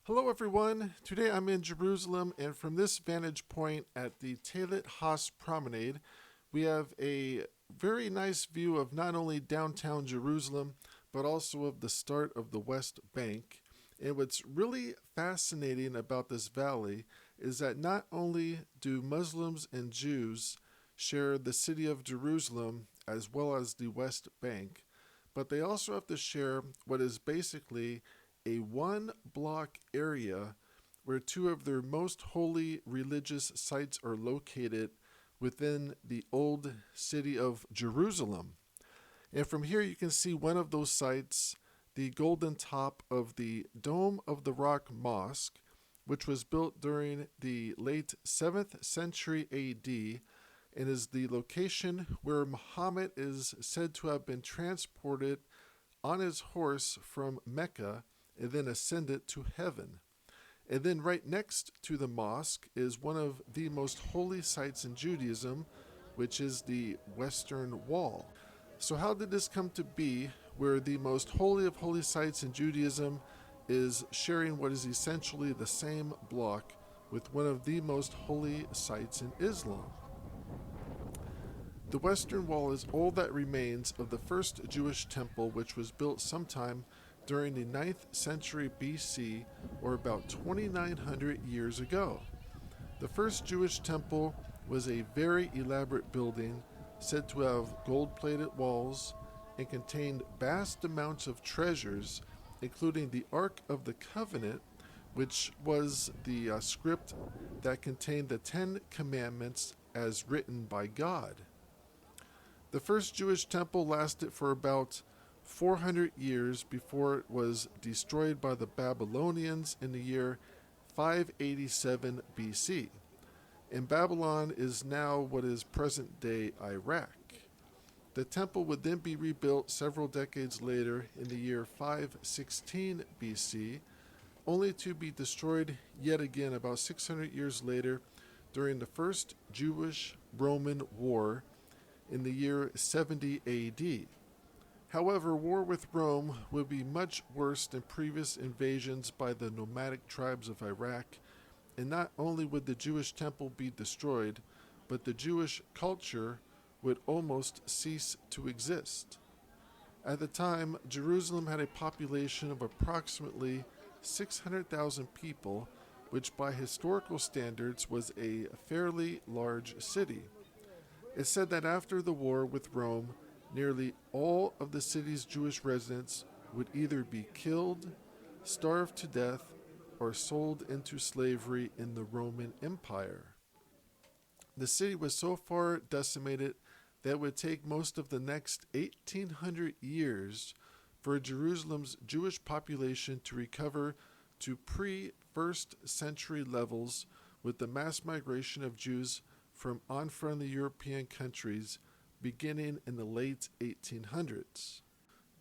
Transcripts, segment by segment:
Hello, everyone. Today I'm in Jerusalem, and from this vantage point at the Talit Haas Promenade, we have a very nice view of not only downtown Jerusalem, but also of the start of the West Bank. And what's really fascinating about this valley is that not only do Muslims and Jews share the city of Jerusalem as well as the West Bank, but they also have to share what is basically a one block area where two of their most holy religious sites are located within the old city of Jerusalem. And from here, you can see one of those sites, the golden top of the Dome of the Rock Mosque, which was built during the late 7th century AD and is the location where Muhammad is said to have been transported on his horse from Mecca and then ascended to heaven. And then right next to the mosque is one of the most holy sites in Judaism, which is the Western Wall. So, how did this come to be where the most holy of holy sites in Judaism is sharing what is essentially the same block with one of the most holy sites in Islam? The Western Wall is all that remains of the first Jewish temple, which was built sometime during the 9th century BC, or about 2,900 years ago. The first Jewish temple was a very elaborate building said to have gold plated walls and contained vast amounts of treasures, including the Ark of the Covenant, which was the script that contained the Ten Commandments as written by God. The first Jewish temple lasted for about 400 years before it was destroyed by the Babylonians in the year 587 BC. And Babylon is now what is present day Iraq. The temple would then be rebuilt several decades later in the year 516 BC, only to be destroyed yet again about 600 years later during the First Jewish Roman War in the year 70 AD. However, war with Rome would be much worse than previous invasions by the nomadic tribes of Iraq, and not only would the Jewish temple be destroyed, but the Jewish culture would almost cease to exist. At the time, Jerusalem had a population of approximately 600,000 people, which by historical standards was a fairly large city. It's said that after the war with Rome, nearly all of the city's Jewish residents would either be killed, starved to death, or sold into slavery in the Roman Empire. The city was so far decimated that it would take most of the next 1,800 years for Jerusalem's Jewish population to recover to pre first century levels, with the mass migration of Jews from unfriendly European countries beginning in the late 1800s.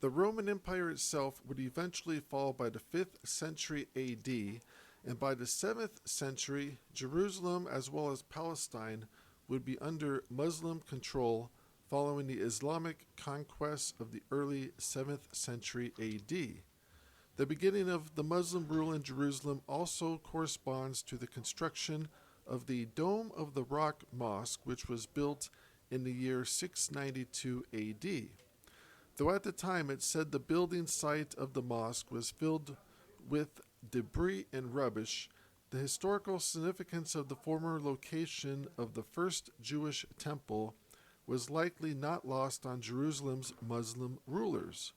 The Roman Empire itself would eventually fall by the 5th century AD, and by the 7th century, Jerusalem as well as Palestine would be under Muslim control following the Islamic conquest of the early 7th century AD. The beginning of the Muslim rule in Jerusalem also corresponds to the construction of the Dome of the Rock Mosque, which was built in the year 692 AD. Though at the time it said the building site of the mosque was filled with debris and rubbish, the historical significance of the former location of the first Jewish temple was likely not lost on Jerusalem's Muslim rulers.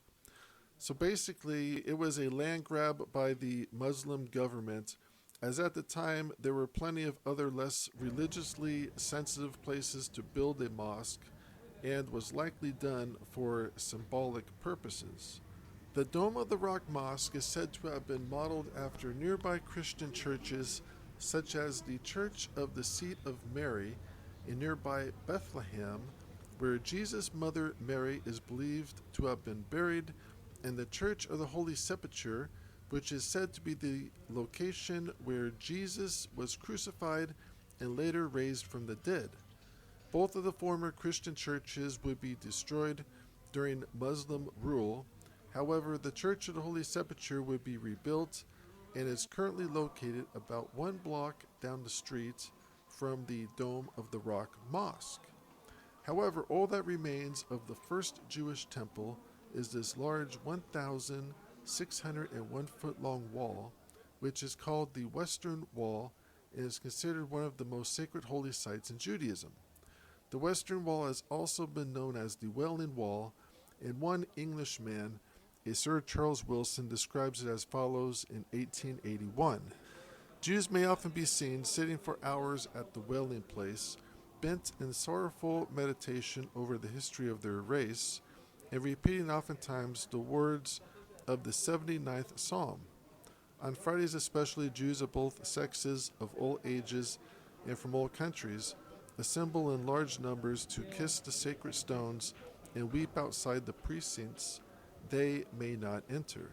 So basically, it was a land grab by the Muslim government, as at the time there were plenty of other less religiously sensitive places to build a mosque, and was likely done for symbolic purposes. The Dome of the Rock Mosque is said to have been modeled after nearby Christian churches, such as the Church of the Seat of Mary in nearby Bethlehem, where Jesus' mother Mary is believed to have been buried, and the Church of the Holy Sepulchre, which is said to be the location where Jesus was crucified and later raised from the dead. Both of the former Christian churches would be destroyed during Muslim rule. However, the Church of the Holy Sepulchre would be rebuilt and is currently located about 1 block down the street from the dome of the Rock Mosque. However, all that remains of the first Jewish temple is this large 1,601 foot long wall, which is called the Western Wall and is considered one of the most sacred holy sites in Judaism. The Western Wall has also been known as the Wailing Wall, and one Englishman, a Sir Charles Wilson, describes it as follows in 1881. Jews may often be seen sitting for hours at the Wailing Place, bent in sorrowful meditation over the history of their race, and repeating oftentimes the words of the 79th Psalm. On Fridays especially, Jews of both sexes, of all ages, and from all countries, assemble in large numbers to kiss the sacred stones and weep outside the precincts they may not enter.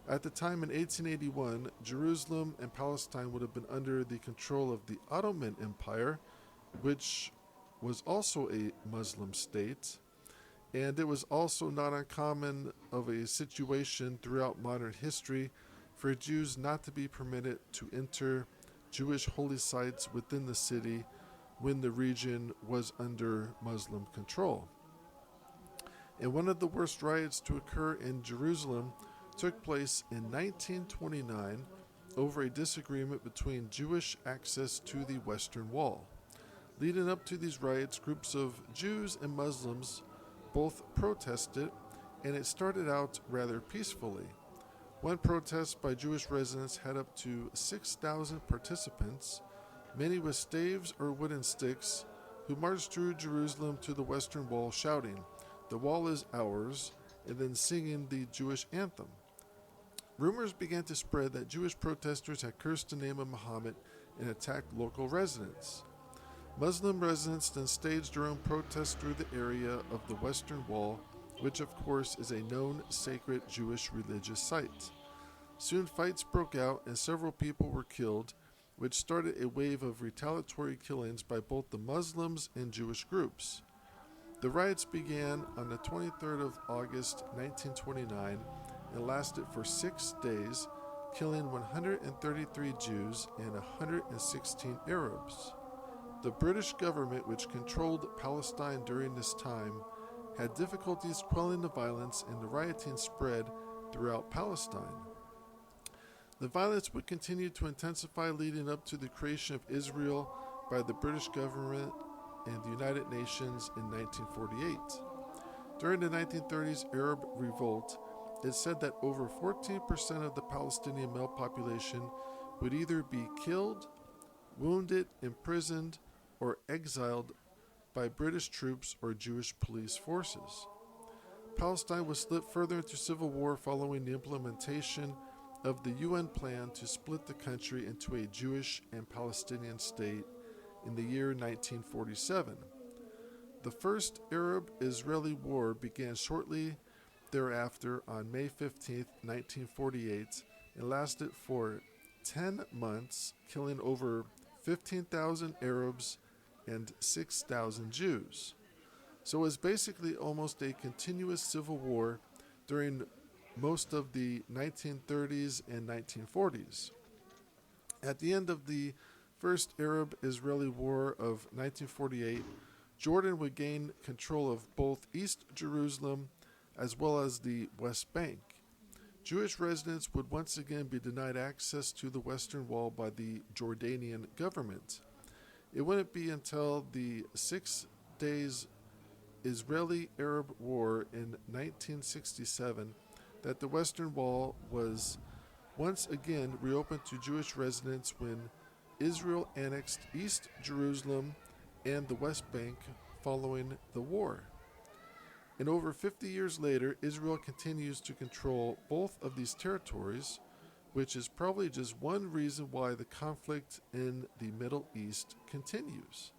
At the time in 1881, Jerusalem and Palestine would have been under the control of the Ottoman Empire, which was also a Muslim state, and it was also not uncommon of a situation throughout modern history for Jews not to be permitted to enter Jewish holy sites within the city when the region was under Muslim control. And one of the worst riots to occur in Jerusalem took place in 1929 over a disagreement between Jewish access to the Western Wall. Leading up to these riots, groups of Jews and Muslims both protested, and it started out rather peacefully. One protest by Jewish residents had up to 6,000 participants, many with staves or wooden sticks, who marched through Jerusalem to the Western Wall shouting, "The wall is ours," and then singing the Jewish anthem. Rumors began to spread that Jewish protesters had cursed the name of Muhammad and attacked local residents. Muslim residents then staged their own protests through the area of the Western Wall, which of course is a known sacred Jewish religious site. Soon fights broke out and several people were killed, which started a wave of retaliatory killings by both the Muslims and Jewish groups. The riots began on the 23rd of August 1929 and lasted for 6 days, killing 133 Jews and 116 Arabs. The British government, which controlled Palestine during this time, had difficulties quelling the violence, and the rioting spread throughout Palestine. The violence would continue to intensify leading up to the creation of Israel by the British government and the United Nations in 1948. During the 1930s Arab revolt, it said that over 14% of the Palestinian male population would either be killed, wounded, imprisoned, or exiled by British troops or Jewish police forces. Palestine was slipped further into civil war following the implementation of the UN plan to split the country into a Jewish and Palestinian state in the year 1947. The First Arab-Israeli War began shortly thereafter on May 15, 1948, and lasted for 10 months, killing over 15,000 Arabs and 6,000 Jews. So it was basically almost a continuous civil war during most of the 1930s and 1940s. At the end of the First Arab-Israeli War of 1948, Jordan would gain control of both East Jerusalem as well as the West Bank. Jewish residents would once again be denied access to the Western Wall by the Jordanian government. It wouldn't be until the 6 days Israeli-Arab War in 1967 that the Western Wall was once again reopened to Jewish residents when Israel annexed East Jerusalem and the West Bank following the war. And over 50 years later, Israel continues to control both of these territories, which is probably just one reason why the conflict in the Middle East continues.